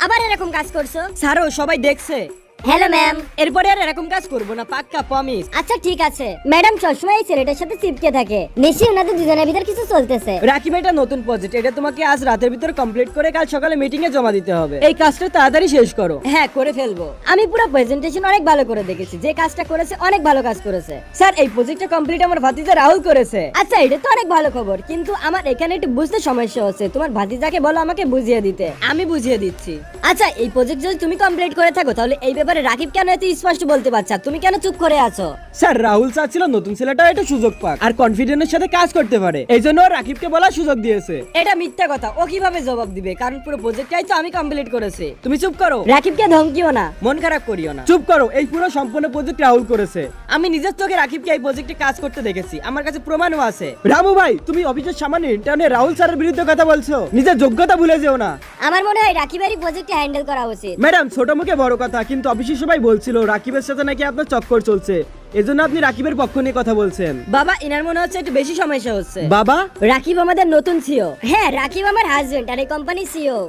আবার এরকম কাজ করছো? স্যারও সবাই দেখছে। Hello ma'am. এরপরে আর এরকম কাজ করবো না, পাক্কা প্রমিস। আচ্ছা ঠিক আছে। ম্যাডাম সবসময় এই ছেলেটার সাথে চিপকে থাকে, নিশ্চয়ই ওনাদের দুজনের ভিতর কিছু চলতেছে। রাকিব, এটা নতুন প্রজেক্ট, এটা তোমাকে আজ রাতের ভিতর কমপ্লিট করে কাল সকালে মিটিং এ জমা দিতে হবে। এই কাজটা তাড়াতাড়ি শেষ করো। হ্যাঁ, করে ফেলবো। আমি পুরো প্রেজেন্টেশন অনেক ভালো করে দেখেছি, যে কাজটা করেছে অনেক ভালো কাজ করেছে। স্যার, এই প্রজেক্টটা কমপ্লিট আমার ভাতিজা রাহুল করেছে। আচ্ছা এটা তো অনেক ভালো খবর, কিন্তু আমার এখানে একটু বুঝতে সমস্যা হচ্ছে। তোমার ভাতিজাকে বলো আমাকে বুঝিয়ে দিতে। আমি বুঝিয়ে দিচ্ছি। আচ্ছা এই প্রজেক্ট যদি তুমি কমপ্লিট করে থাকো, তাহলে এই ব্যাপারে রাকিব কেন এত স্পষ্ট বলতে পারছে? তুমি কেন চুপ করে আছো? স্যার, রাহুল চাচ্ছিল নতুন ছেলেটা একটু সুযোগ পাক আর কনফিডেন্সের সাথে কাজ করতে পারে, এই জন্য রাকিবকে বলার সুযোগ দিয়েছে। এটা মিথ্যা কথা, ও কিভাবে জবাব দিবে? কারণ পুরো প্রজেক্টটাই তো আমি কমপ্লিট করেছি। তুমি চুপ করো। রাকিবকে ধমকিও না। মন খারাপ করিও না, চুপ করো। এই পুরো সম্পূর্ণ প্রজেক্ট রাহুল করেছে। আমি নিজের চোখে রাকিবকে এই প্রজেক্টে কাজ করতে দেখেছি, আমার কাছে প্রমাণও আছে। রামু ভাই, তুমি অফিসের সামান্য ইন্টার্নে রাহুল স্যারের বিরুদ্ধে কথা বলছো, নিজের যোগ্যতা ভুলে যেও না। আমার মনে হয় রাকিবেরই প্রজেক্টে হ্যান্ডেল করা উচিত। ম্যাডাম, ছোট মুখে বড় কথা, কিন্তু অফিসের সবাই বলছিল রাকিবের সাথে নাকি আপনার চক্কর চলছে, এজন্য আপনি রাকিবের পক্ষ নিয়ে কথা বলছেন। বাবা, এনার মনে হচ্ছে একটু বেশি সমস্যা হচ্ছে। বাবা, রাকিব আমাদের নতুন সিও। হ্যাঁ রাকিব আমার হাজবেন্ড আর এই কোম্পানির সিও।